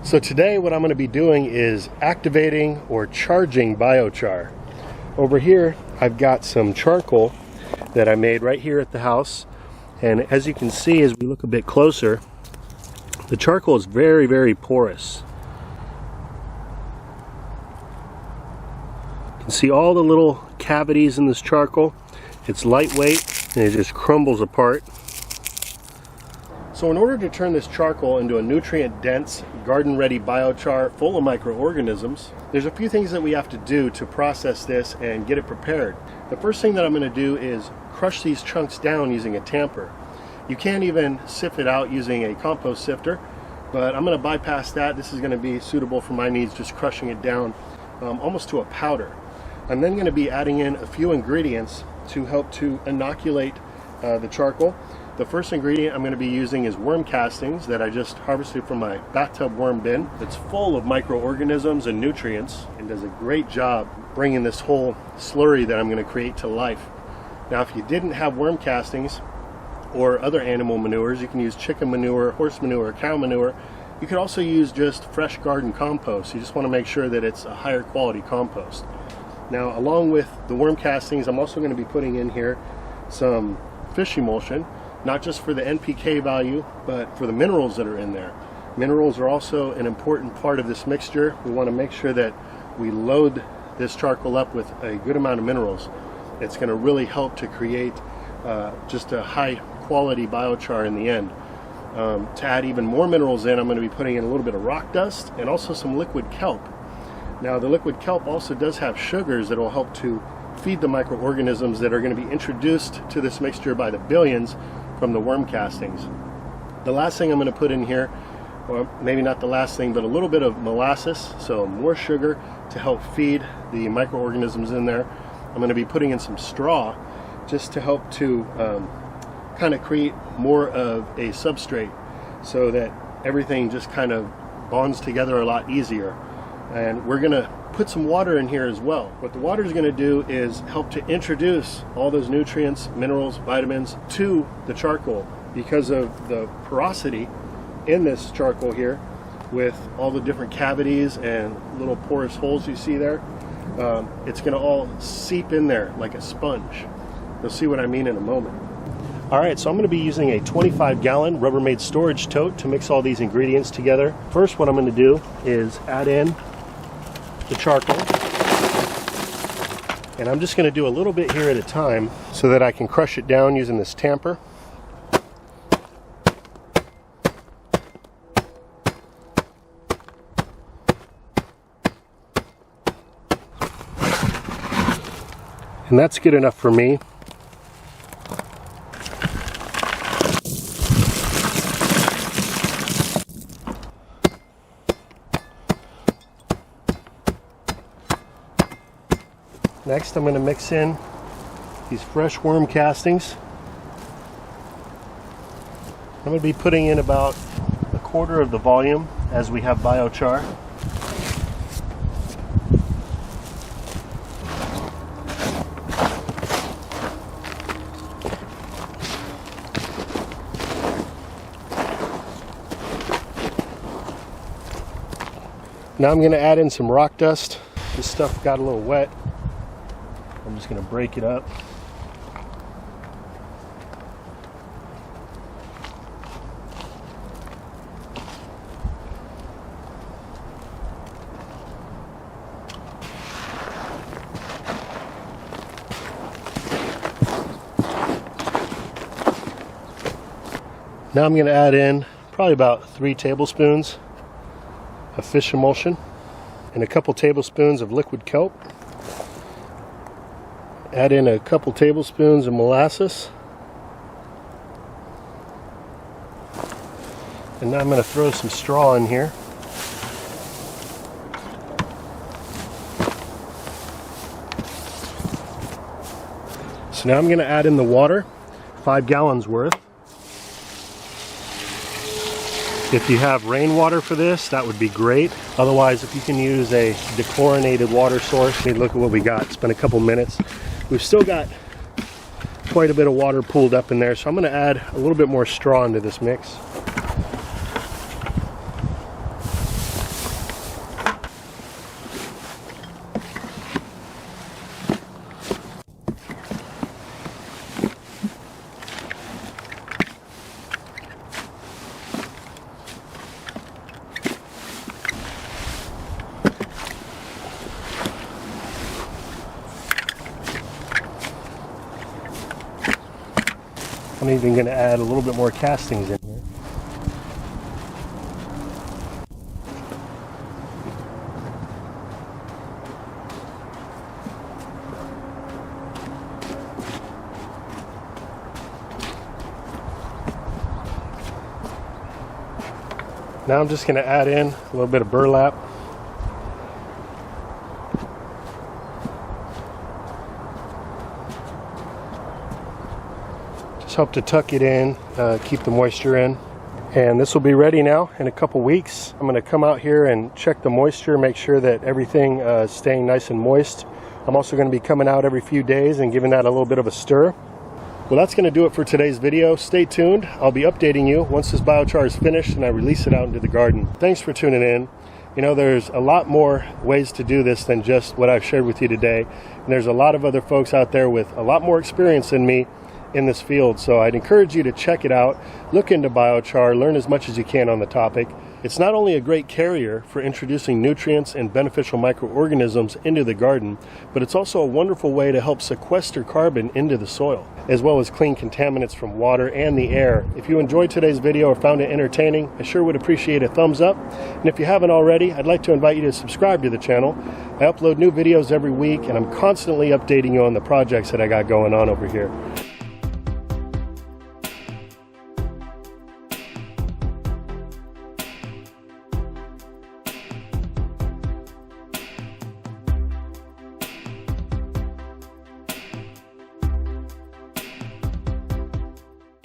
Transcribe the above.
So today what I'm going to be doing is activating or charging biochar. Over here I've got some charcoal that I made right here at the house, and as you can see as we look a bit closer, the charcoal is very, very porous. You can see all the little cavities in this charcoal. It's lightweight and it just crumbles apart. So in order to turn this charcoal into a nutrient-dense, garden-ready biochar full of microorganisms, there's a few things that we have to do to process this and get it prepared. The first thing that I'm going to do is crush these chunks down using a tamper. You can't even sift it out using a compost sifter, but I'm going to bypass that. This is going to be suitable for my needs, just crushing it down almost to a powder. I'm then going to be adding in a few ingredients to help to inoculate the charcoal. The first ingredient I'm going to be using is worm castings that I just harvested from my bathtub worm bin. It's full of microorganisms and nutrients and does a great job bringing this whole slurry that I'm going to create to life. Now, if you didn't have worm castings or other animal manures, you can use chicken manure, horse manure, cow manure. You could also use just fresh garden compost. You just want to make sure that it's a higher quality compost. Now, along with the worm castings, I'm also going to be putting in here some fish emulsion, not just for the NPK value, but for the minerals that are in there. Minerals are also an important part of this mixture. We want to make sure that we load this charcoal up with a good amount of minerals. It's going to really help to create just a high quality biochar in the end. To add even more minerals in, I'm going to be putting in a little bit of rock dust and also some liquid kelp. Now, the liquid kelp also does have sugars that will help to feed the microorganisms that are going to be introduced to this mixture by the billions from the worm castings. The last thing I'm going to put in here, or maybe not the last thing, but a little bit of molasses, so more sugar to help feed the microorganisms in there. I'm going to be putting in some straw just to help to kind of create more of a substrate so that everything just kind of bonds together a lot easier. And we're going to put some water in here as well. What the water is going to do is help to introduce all those nutrients, minerals, vitamins to the charcoal. Because of the porosity in this charcoal here, with all the different cavities and little porous holes you see there, it's going to all seep in there like a sponge. You'll see what I mean in a moment. Alright, so I'm going to be using a 25-gallon Rubbermaid storage tote to mix all these ingredients together. First, what I'm going to do is add in the charcoal, and I'm just going to do a little bit here at a time so that I can crush it down using this tamper. And that's good enough for me. Next, I'm going to mix in these fresh worm castings. I'm going to be putting in about a quarter of the volume as we have biochar. Now I'm going to add in some rock dust. This stuff got a little wet. I'm just going to break it up. Now I'm going to add in probably about 3 tablespoons of fish emulsion and a couple tablespoons of liquid kelp. Add in a couple tablespoons of molasses. And now I'm going to throw some straw in here. So now I'm going to add in the water, 5 gallons worth. If you have rainwater for this, that would be great. Otherwise, if you can use a dechlorinated water source, look at what we got. It's been a couple minutes. We've still got quite a bit of water pooled up in there, so I'm going to add a little bit more straw into this mix. I'm even going to add a little bit more castings in here. Now I'm just going to add in a little bit of burlap. Just help to tuck it in, keep the moisture in. And this will be ready now in a couple weeks. I'm going to come out here and check the moisture, make sure that everything is staying nice and moist. I'm also going to be coming out every few days and giving that a little bit of a stir. Well, that's going to do it for today's video. Stay tuned. I'll be updating you once this biochar is finished and I release it out into the garden. Thanks for tuning in. You know, there's a lot more ways to do this than just what I've shared with you today. And there's a lot of other folks out there with a lot more experience than me in this field. So I'd encourage you to check it out, look into biochar, learn as much as you can on the topic. It's not only a great carrier for introducing nutrients and beneficial microorganisms into the garden, but it's also a wonderful way to help sequester carbon into the soil, as well as clean contaminants from water and the air. If you enjoyed today's video or found it entertaining, I sure would appreciate a thumbs up. And if you haven't already, I'd like to invite you to subscribe to the channel. I upload new videos every week, and I'm constantly updating you on the projects that I got going on over here.